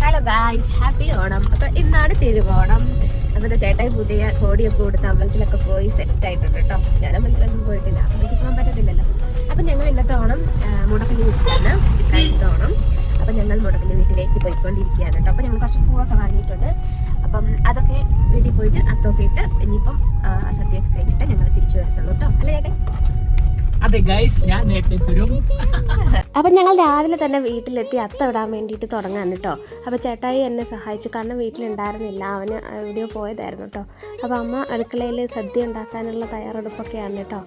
Hello guys, happy Onam. അപ്പൊ ഇന്നാണ് തിരുവോണം. അപ്പൊ ചേട്ടായി പുതിയ കോടിയൊക്കെ കൊടുത്ത് അമ്പലത്തിലൊക്കെ പോയി സെറ്റ് ആയിട്ടുണ്ട് കേട്ടോ. ഞാൻ അമ്പലത്തിലൊന്നും പോയിട്ടില്ല, അമ്പലത്തിൽ പോകാൻ പറ്റത്തില്ലല്ലോ. അപ്പൊ ഞങ്ങൾ ഇന്നത്തെ ഓണം മുടക്കലി വീട്ടിലാണ്, ഇപ്രാവശ്യത്തെ ഓണം. അപ്പൊ ഞങ്ങൾ മുടക്കലി വീട്ടിലേക്ക് പോയിക്കൊണ്ടിരിക്കുകയാണ് കേട്ടോ. അപ്പൊ ഞങ്ങൾ കുറച്ച് പൂവൊക്കെ വാങ്ങിയിട്ടുണ്ട്. അപ്പം അതൊക്കെ വീട്ടിൽ പോയിട്ട് അത്തൊക്കെ ഇട്ട് ഇനിയിപ്പം സദ്യയൊക്കെ കഴിച്ചിട്ട് ഞങ്ങൾ തിരിച്ചു വരത്തുള്ളൂ കേട്ടോ. അല്ലേ ചേട്ടൻ? അതെ ഗൈസ്, ഞാൻ നേരത്തെ വരും. അപ്പം ഞങ്ങൾ രാവിലെ തന്നെ വീട്ടിലെത്തി അത്ത ഇടാൻ വേണ്ടിയിട്ട് തുടങ്ങാൻ കേട്ടോ. അപ്പോൾ ചേട്ടായി എന്നെ സഹായിച്ചു, കാരണം വീട്ടിലുണ്ടായിരുന്നില്ല, അവന് എവിടെയോ പോയതായിരുന്നു കേട്ടോ. അപ്പോൾ അമ്മ അടുക്കളയിൽ സദ്യ ഉണ്ടാക്കാനുള്ള തയ്യാറെടുപ്പൊക്കെയാണ് കേട്ടോ.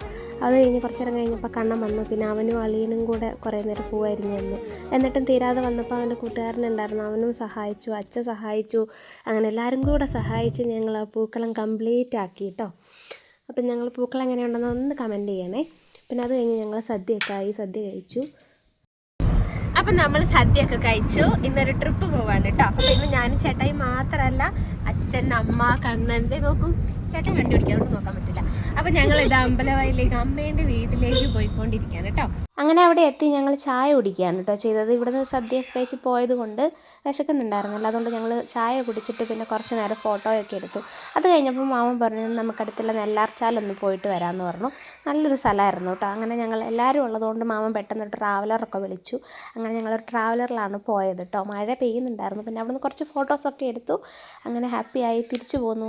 അത് കഴിഞ്ഞ് കുറച്ച് നേരം കഴിഞ്ഞപ്പോൾ കണ്ണൻ വന്നു. പിന്നെ അവനും അളിയനും കൂടെ കുറേ നേരം പൂവായിരുന്നു വന്നു. എന്നിട്ടും തീരാതെ വന്നപ്പോൾ അവൻ്റെ കൂട്ടുകാരനുണ്ടായിരുന്നു, അവനും സഹായിച്ചു, അച്ഛൻ സഹായിച്ചു. അങ്ങനെ എല്ലാവരും കൂടെ സഹായിച്ച് ഞങ്ങൾ ആ പൂക്കളം കംപ്ലീറ്റ് ആക്കി കേട്ടോ. അപ്പം ഞങ്ങൾ പൂക്കളം എങ്ങനെയുണ്ടെന്ന് ഒന്ന് കമൻറ്റ് ചെയ്യണേ. പിന്നെ അത് കഴിഞ്ഞ് ഞങ്ങൾ സദ്യയൊക്കെ ആയി, സദ്യ കഴിച്ചു. അപ്പം നമ്മൾ സദ്യയൊക്കെ കഴിച്ചു. ഇന്നൊരു ട്രിപ്പ് പോവാണ് കേട്ടോ. അപ്പം ഇന്ന് ഞാനും ചേട്ടായി മാത്രമല്ല, അച്ഛൻ, അമ്മ, കണ്ണൻ്റെ നോക്കൂ, ചേട്ടൻ കണ്ടുപിടിക്കാൻ അതുകൊണ്ട് നോക്കാൻ പറ്റില്ല. അപ്പം ഞങ്ങൾ ഇത് അമ്പലവയലിലേക്ക് അമ്മേൻ്റെ വീട്ടിലേക്ക് പോയിക്കൊണ്ടിരിക്കുകയാണ് കേട്ടോ. അങ്ങനെ അവിടെ എത്തി ഞങ്ങൾ ചായ കുടിക്കുകയാണ് കേട്ടോ ചെയ്തത്. ഇവിടുന്ന് സദ്യയൊക്കെ കഴിച്ച് പോയത് കൊണ്ട് വിശക്കുന്നുണ്ടായിരുന്നില്ല, അതുകൊണ്ട് ഞങ്ങൾ ചായ കുടിച്ചിട്ട് പിന്നെ കുറച്ച് നേരം ഫോട്ടോയൊക്കെ എടുത്തു. അത് കഴിഞ്ഞപ്പോൾ മാമൻ പറഞ്ഞു നമുക്കടുത്തുള്ള നെല്ലാർച്ചാലൊന്ന് പോയിട്ട് വരാമെന്ന് പറഞ്ഞു. നല്ലൊരു സ്ഥലമായിരുന്നു കേട്ടോ. അങ്ങനെ ഞങ്ങൾ എല്ലാവരും ഉള്ളതുകൊണ്ട് മാമൻ പെട്ടെന്ന് ട്രാവലറൊക്കെ വിളിച്ചു. അങ്ങനെ ഞങ്ങൾ ട്രാവലറിലാണ് പോയത് കേട്ടോ. മഴ പെയ്യുന്നുണ്ടായിരുന്നു. പിന്നെ അവിടുന്ന് കുറച്ച് ഫോട്ടോസൊക്കെ എടുത്തു. അങ്ങനെ ഹാപ്പിയായി തിരിച്ചു പോന്നു.